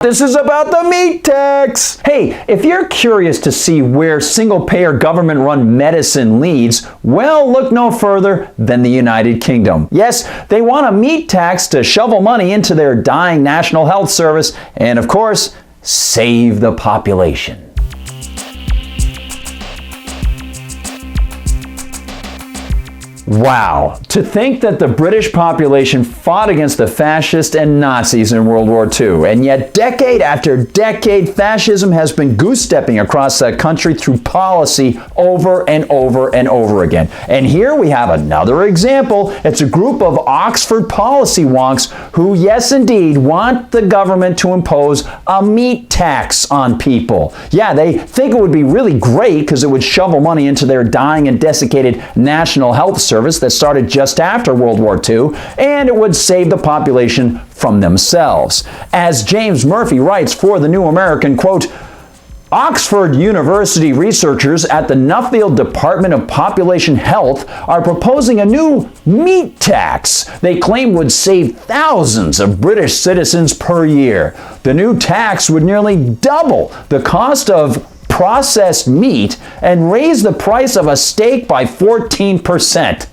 This is about the meat tax. Hey, if you're curious to see where single-payer government-run medicine leads, well, look no further than the United Kingdom. Yes, they want a meat tax to shovel money into their dying National Health Service and, of course, save the population. Wow, to think that the British population fought against the fascists and Nazis in World War II, and yet decade after decade, fascism has been goose-stepping across that country through policy over and over and over again. And here we have another example. It's a group of Oxford policy wonks who, yes indeed, want the government to impose a meat tax on people. Yeah, they think it would be really great because it would shovel money into their dying and desiccated National Health Service that started just after World War II, and it would save the population from themselves. As James Murphy writes for the New American, quote, Oxford University researchers at the Nuffield Department of Population Health are proposing a new meat tax they claim would save thousands of British citizens per year. The new tax would nearly double the cost of processed meat and raise the price of a steak by 14%.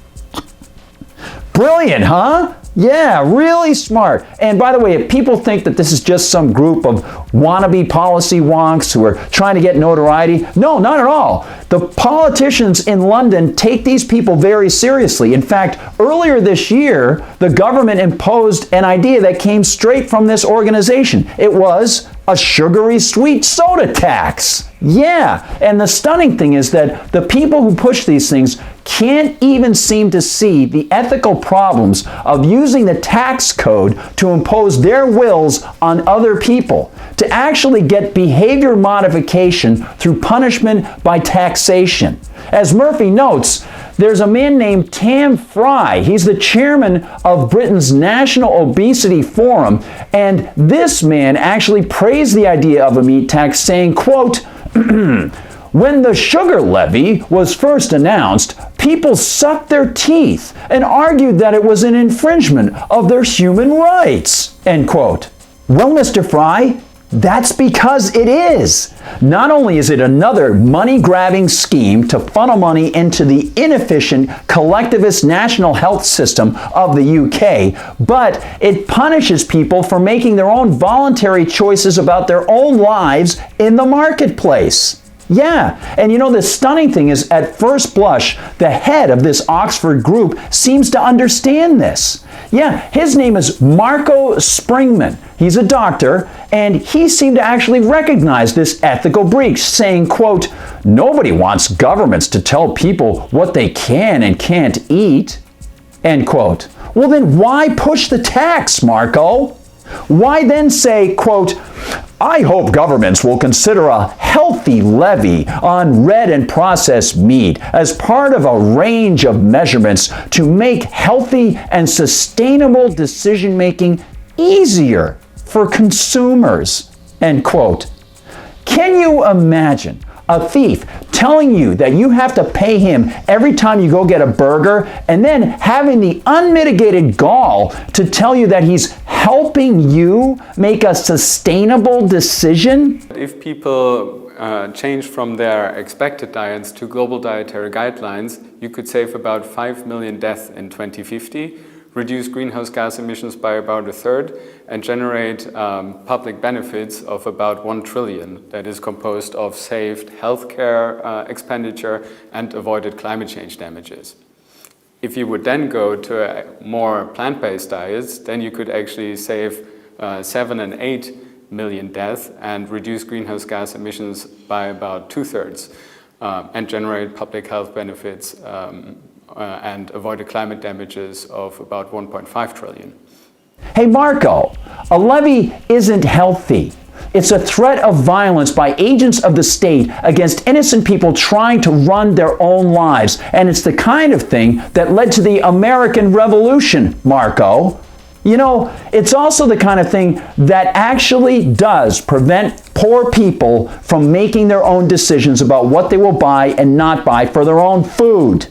Brilliant, huh? Yeah, really smart. And by the way, if people think that this is just some group of wannabe policy wonks who are trying to get notoriety, no, not at all. The politicians in London take these people very seriously. In fact, earlier this year, the government imposed an idea that came straight from this organization. It was a sugary sweet soda tax. Yeah, and the stunning thing is that the people who push these things can't even seem to see the ethical problems of using the tax code to impose their wills on other people, to actually get behavior modification through punishment by taxation. As Murphy notes, there's a man named Tam Fry. He's the chairman of Britain's National Obesity Forum, and this man actually praised the idea of a meat tax, saying, quote, when the sugar levy was first announced, people sucked their teeth and argued that it was an infringement of their human rights, end quote. Well, Mr. Fry, that's because it is. Not only is it another money-grabbing scheme to funnel money into the inefficient collectivist national health system of the UK, but it punishes people for making their own voluntary choices about their own lives in the marketplace. Yeah, and you know, the stunning thing is, at first blush, the head of this Oxford group seems to understand this. Yeah, his name is Marco Springman. He's a doctor, and he seemed to actually recognize this ethical breach, saying, quote, nobody wants governments to tell people what they can and can't eat, end quote. Well, then why push the tax, Marco? Why then say, quote, I hope governments will consider a healthy levy on red and processed meat as part of a range of measurements to make healthy and sustainable decision-making easier for consumers, end quote. Can you imagine a thief telling you that you have to pay him every time you go get a burger, and then having the unmitigated gall to tell you that he's helping you make a sustainable decision? If people change from their expected diets to global dietary guidelines, you could save about 5 million deaths in 2050, reduce greenhouse gas emissions by about a third, and generate public benefits of about 1 trillion. That is composed of saved healthcare expenditure and avoided climate change damages. If you would then go to more plant-based diets, then you could actually save 7 and 8 million deaths and reduce greenhouse gas emissions by about 2/3 and generate public health benefits and avoided climate damages of about 1.5 trillion. Hey Marco, a levy isn't healthy. It's a threat of violence by agents of the state against innocent people trying to run their own lives. And it's the kind of thing that led to the American Revolution, Marco. You know, it's also the kind of thing that actually does prevent poor people from making their own decisions about what they will buy and not buy for their own food.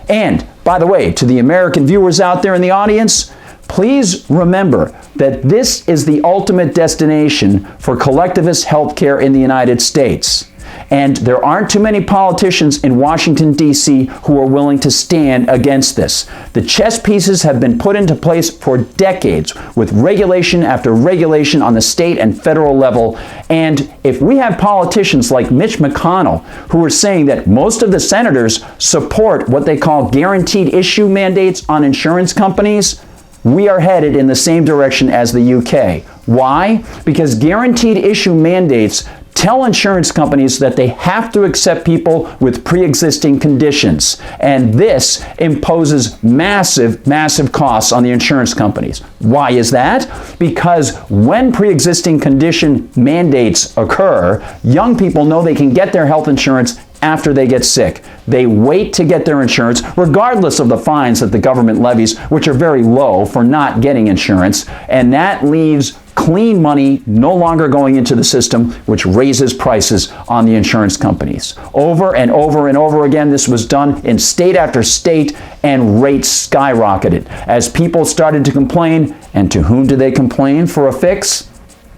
And, by the way, to the American viewers out there in the audience, Please remember that this is the ultimate destination for collectivist healthcare in the United States. And there aren't too many politicians in Washington, D.C. who are willing to stand against this. The chess pieces have been put into place for decades with regulation after regulation on the state and federal level. And if we have politicians like Mitch McConnell who are saying that most of the senators support what they call guaranteed issue mandates on insurance companies, we are headed in the same direction as the UK. Why? Because guaranteed issue mandates tell insurance companies that they have to accept people with pre-existing conditions. And this imposes massive, massive costs on the insurance companies. Why is that? Because when pre-existing condition mandates occur, young people know they can get their health insurance after they get sick. They wait to get their insurance, regardless of the fines that the government levies, which are very low for not getting insurance. And that leaves clean money no longer going into the system, which raises prices on the insurance companies. Over and over and over again, this was done in state after state, and rates skyrocketed as people started to complain. And to whom do they complain for a fix?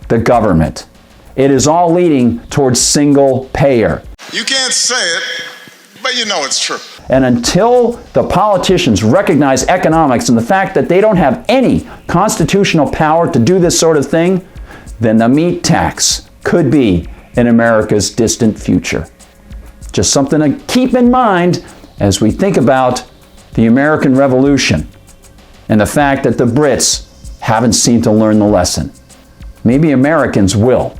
The government. It is all leading towards single payer. You can't say it, but you know it's true. And until the politicians recognize economics and the fact that they don't have any constitutional power to do this sort of thing, then the meat tax could be in America's distant future. Just something to keep in mind as we think about the American Revolution and the fact that the Brits haven't seemed to learn the lesson. Maybe Americans will.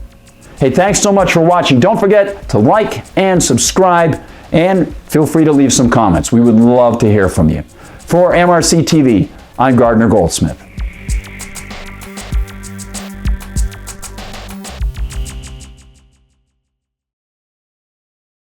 Hey, thanks so much for watching. Don't forget to like and subscribe, and feel free to leave some comments. We would love to hear from you. For MRC-TV, I'm Gardner Goldsmith.